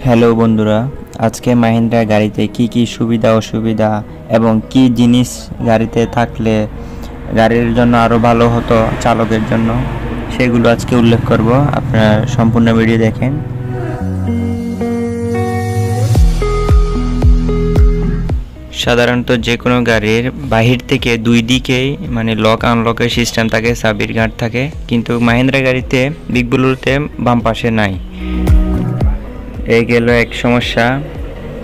Hello বন্ধুরা, আজকে মাহিন্দ্রা গাড়িতে কি কি সুবিধা অসুবিধা এবং কি জিনিস গাড়িতে থাকলে গাড়ির জন্য আরও ভালো হতো চালকের জন্য সেগুলো আজকে উল্লেখ করব। আপনারা সম্পূর্ণ ভিডিও দেখেন। সাধারণত যে কোনো গাড়ির বাহির থেকে দুই দিকেই লক আনলকের সিস্টেম থাকে, চাবির গার্ড থাকে, কিন্তু মাহিন্দ্রা গাড়িতে বিগ ব্লুতে বাম পাশে নাই। এই গেল এক সমস্যা।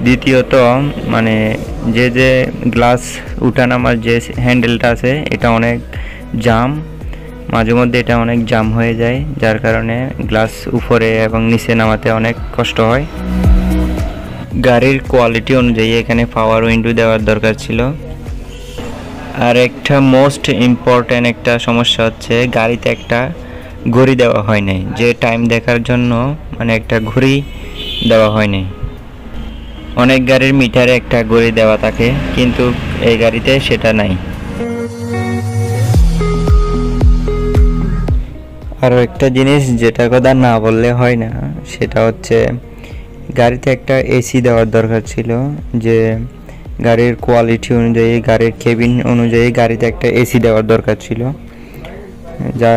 দ্বিতীয়ত যে গ্লাস উঠানামার যে হ্যান্ডেলটা আছে এটা অনেক জাম, মাঝে মধ্যে এটা অনেক জাম হয়ে যায়, যার কারণে গ্লাস উপরে এবং নিচে নামাতে অনেক কষ্ট হয়। গাড়ির কোয়ালিটি অনুযায়ী এখানে পাওয়ার উইন্ডো দেওয়ার দরকার ছিল। আর একটা মোস্ট ইম্পর্ট্যান্ট একটা সমস্যা হচ্ছে গাড়িতে একটা ঘড়ি দেওয়া হয় নাই, যে টাইম দেখার জন্য একটা ঘড়ি দেওয়া হয়নি। অনেক গাড়ির মিটারে একটা ঘড়ি দেওয়া থাকে, কিন্তু এই গাড়িতে সেটা নাই। আরও একটা জিনিস যেটা কথা না বললে হয় না, সেটা হচ্ছে গাড়িতে একটা এসি দেওয়ার দরকার ছিল। যে গাড়ির কোয়ালিটি অনুযায়ী, গাড়ির কেবিন অনুযায়ী গাড়িতে একটা এসি দেওয়ার দরকার ছিল, যা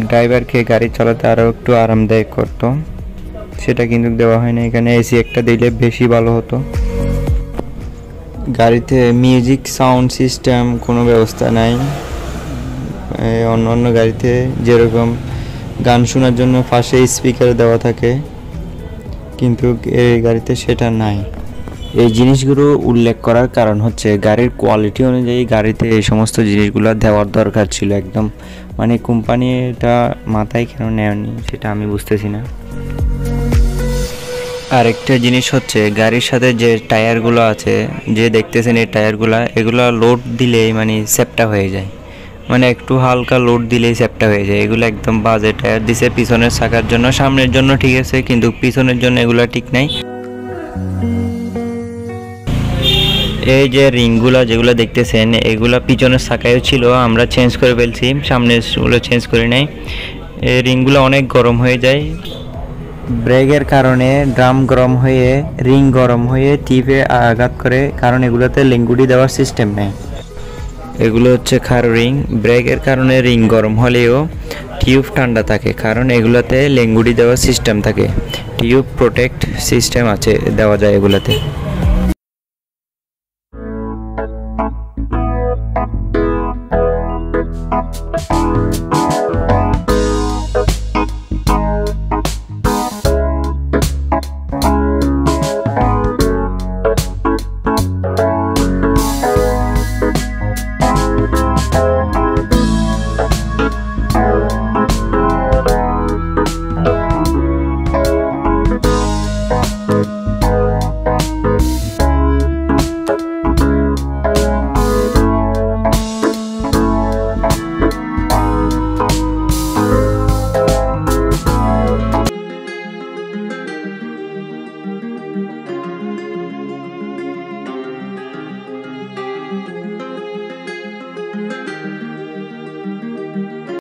ড্রাইভারকে গাড়ি চালাতে আরও একটু আরামদায়ক করতো। সেটা কিন্তু দেওয়া হয় না। এখানে এসি একটা দিলে বেশি ভালো হতো। গাড়িতে মিউজিক সাউন্ড সিস্টেম কোনো ব্যবস্থা নাই। অন্য অন্য গাড়িতে যেরকম গান শোনার জন্য পাশে স্পিকার দেওয়া থাকে, কিন্তু এই গাড়িতে সেটা নাই। এই জিনিসগুলো উল্লেখ করার কারণ হচ্ছে গাড়ির কোয়ালিটি অনুযায়ী গাড়িতে এই সমস্ত জিনিসগুলো দেওয়ার দরকার ছিল একদম। কোম্পানি এটা মাথায় কেন নেয়নি সেটা আমি বুঝতেছি না। আরেকটা জিনিস হচ্ছে গাড়ির সাথে যে টায়ারগুলো আছে, যে দেখতেছেন এই টায়ারগুলো, এগুলো লোড দিলেই স্যাপটা হয়ে যায়। একটু হালকা লোড দিলেই স্যাপটা হয়ে যায়। এগুলো একদম বাজে টায়ার দিছে পিছনের চাকার জন্য। সামনের জন্য ঠিক আছে, কিন্তু পিছনের জন্য এগুলো ঠিক নাই। এই যে রিংগুলো যেগুলো দেখতেছেন, এগুলো পিছনের চাকায়ও ছিল, আমরা চেঞ্জ করে ফেলছি, সামনেরগুলো চেঞ্জ করি নাই। এই রিংগুলো অনেক গরম হয়ে যায়। ব্রেকের কারণে ড্রাম গরম হয়ে, রিং গরম হয়ে টিপে আঘাত করে, কারণ এগুলোতে লেঙ্গুড়ি দেওয়ার সিস্টেম নেই। এগুলো হচ্ছে খার রিং। ব্রেকের কারণে রিং গরম হলেও টিউব ঠান্ডা থাকে, কারণ এগুলোতে লেঙ্গুড়ি দেওয়ার সিস্টেম থাকে। টিউব প্রোটেক্ট সিস্টেম আছে, দেওয়া যায় এগুলোতে।